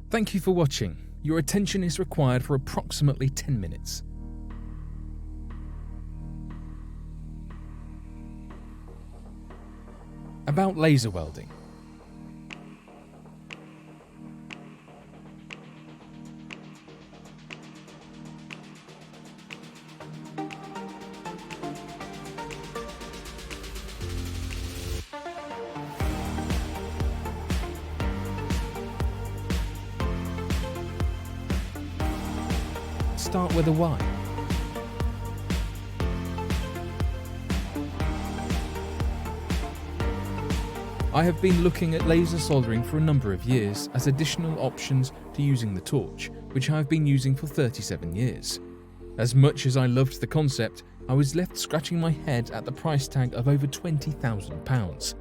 Thank you for watching. Your attention is required for approximately 10 minutes. About laser welding. Start with a why. I have been looking at laser soldering for a number of years as additional options to using the torch, which I have been using for 37 years. As much as I loved the concept, I was left scratching my head at the price tag of over £20,000.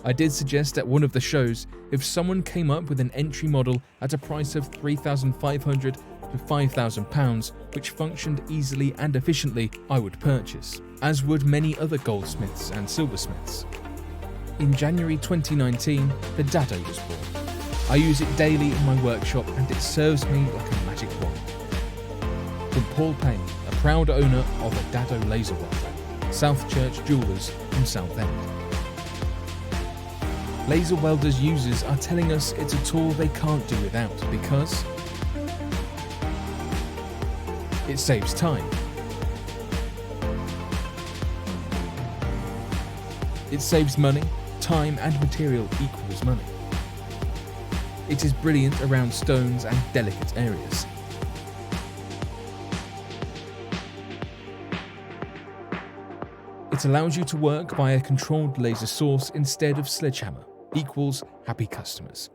I did suggest at one of the shows if someone came up with an entry model at a price of £3,500 to £5,000, which functioned easily and efficiently, I would purchase, as would many other goldsmiths and silversmiths. In January 2019, the DADO was born. I use it daily in my workshop and it serves me like a magic wand. From Paul Payne, a proud owner of a DADO Laser welder, South Church Jewellers in Southend. Laser welders users are telling us it's a tool they can't do without because it saves time. It saves money. Time and material equals money. It is brilliant around stones and delicate areas. It allows you to work by a controlled laser source instead of sledgehammer, equals happy customers.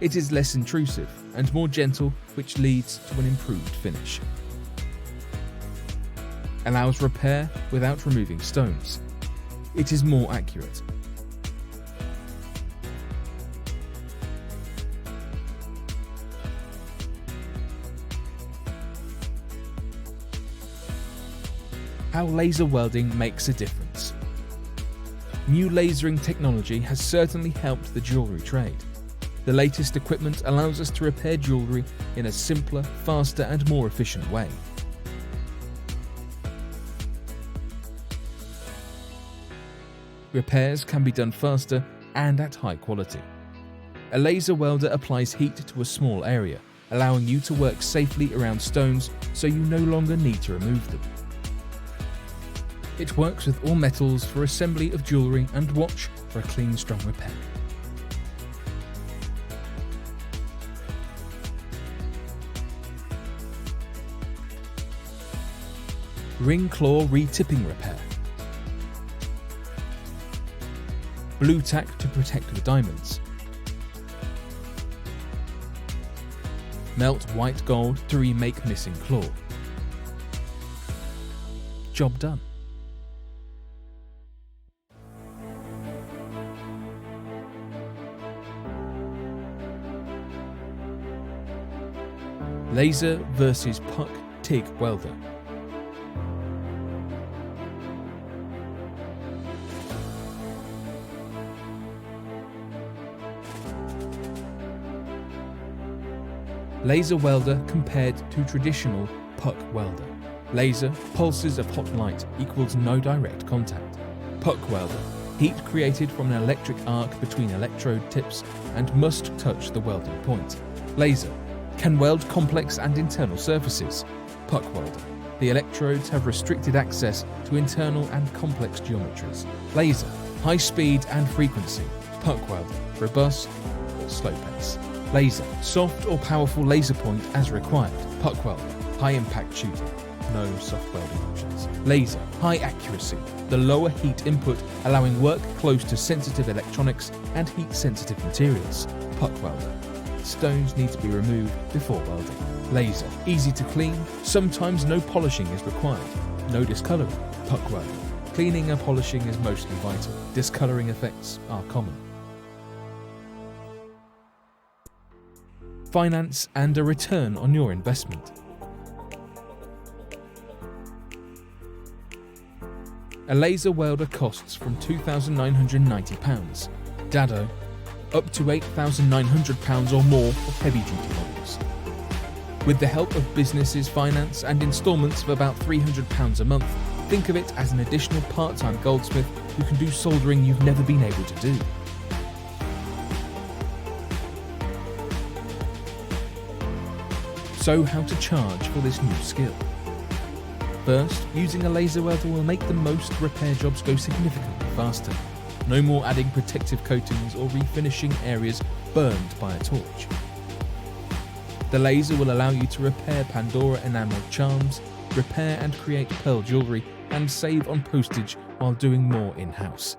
It is less intrusive and more gentle, which leads to an improved finish. Allows repair without removing stones. It is more accurate. How laser welding makes a difference. New lasering technology has certainly helped the jewellery trade. The latest equipment allows us to repair jewellery in a simpler, faster and more efficient way. Repairs can be done faster and at high quality. A laser welder applies heat to a small area, allowing you to work safely around stones so you no longer need to remove them. It works with all metals for assembly of jewellery and watch for a clean, strong repair. Ring claw re-tipping repair. Blue tack to protect the diamonds. Melt white gold to remake missing claw. Job done. Laser versus puck TIG welder. Laser welder compared to traditional puck welder. Laser, pulses of hot light equals no direct contact. Puck welder, heat created from an electric arc between electrode tips and must touch the welding point. Laser, can weld complex and internal surfaces. Puck welder, the electrodes have restricted access to internal and complex geometries. Laser, high speed and frequency. Puck welder, robust or slow pace. Laser, soft or powerful laser point as required. Puck welder, high impact shooting. No soft welding options. Laser, high accuracy, the lower heat input allowing work close to sensitive electronics and heat sensitive materials. Puck welder, stones need to be removed before welding. Laser, easy to clean, sometimes no polishing is required. No discoloring. Puck welder, cleaning and polishing is mostly vital. Discoloring effects are common. Finance and a return on your investment. A laser welder costs from £2,990. DADO up to £8,900 or more for heavy-duty models. With the help of businesses, finance and instalments of about £300 a month, think of it as an additional part-time goldsmith who can do soldering you've never been able to do. So how to charge for this new skill? First, using a laser welder will make the most repair jobs go significantly faster. No more adding protective coatings or refinishing areas burned by a torch. The laser will allow you to repair Pandora enameled charms, repair and create pearl jewellery, and save on postage while doing more in-house.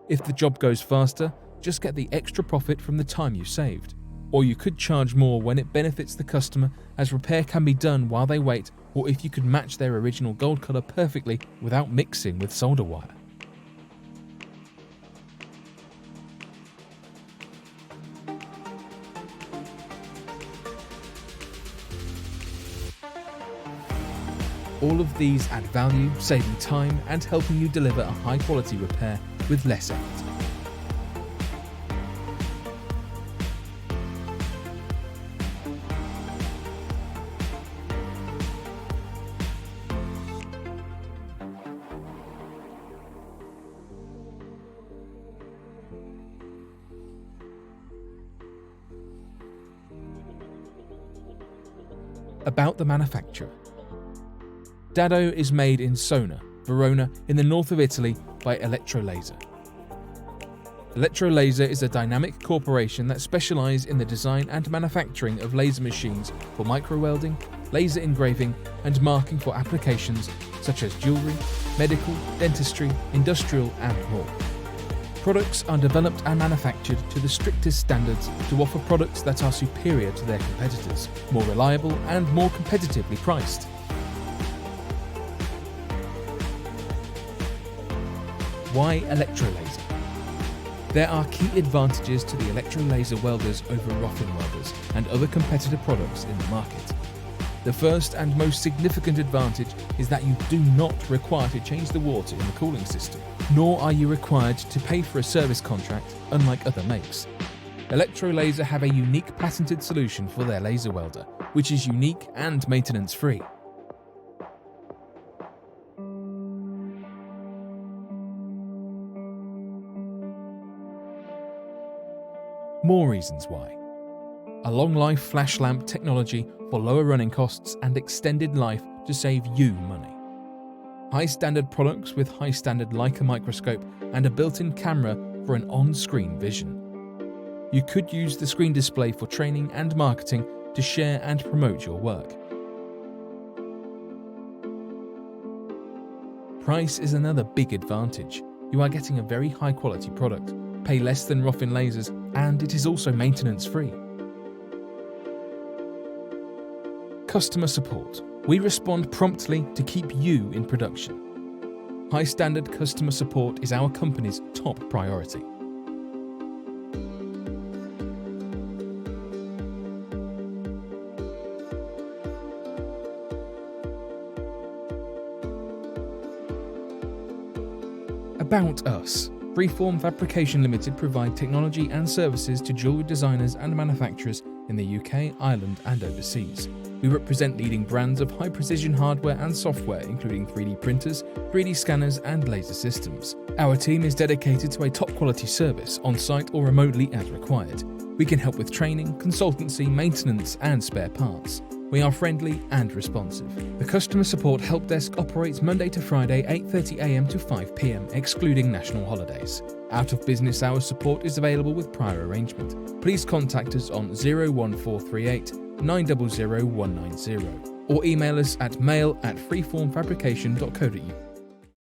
If the job goes faster, just get the extra profit from the time you saved. Or you could charge more when it benefits the customer, as repair can be done while they wait, or if you could match their original gold colour perfectly without mixing with solder wire. All of these add value, saving time and helping you deliver a high quality repair with less effort. About the manufacturer. DADO is made in Sona, Verona, in the north of Italy by Elettrolaser. Elettrolaser is a dynamic corporation that specialises in the design and manufacturing of laser machines for micro-welding, laser engraving and marking for applications such as jewellery, medical, dentistry, industrial and more. Products are developed and manufactured to the strictest standards to offer products that are superior to their competitors, more reliable and more competitively priced. Why Elettrolaser? There are key advantages to the Elettrolaser welders over rough-in welders and other competitor products in the market. The first and most significant advantage is that you do not require to change the water in the cooling system, nor are you required to pay for a service contract, unlike other makes. Elettrolaser have a unique patented solution for their laser welder, which is unique and maintenance-free. More reasons why. A long-life flash lamp technology for lower running costs and extended life to save you money. High-standard products with high-standard Leica microscope and a built-in camera for an on-screen vision. You could use the screen display for training and marketing to share and promote your work. Price is another big advantage. You are getting a very high-quality product, pay less than rough-in lasers, and it is also maintenance-free. Customer support. We respond promptly to keep you in production. High-standard customer support is our company's top priority. About us. Freeform Fabrication Limited provide technology and services to jewellery designers and manufacturers in the UK, Ireland and overseas. We represent leading brands of high-precision hardware and software, including 3D printers, 3D scanners and laser systems. Our team is dedicated to a top-quality service, on-site or remotely as required. We can help with training, consultancy, maintenance and spare parts. We are friendly and responsive. The customer support help desk operates Monday to Friday 8:30 AM to 5 PM, excluding national holidays. Out of business hours support is available with prior arrangement. Please contact us on 01438 900 190 or email us at mail@freeformfabrication.co.uk.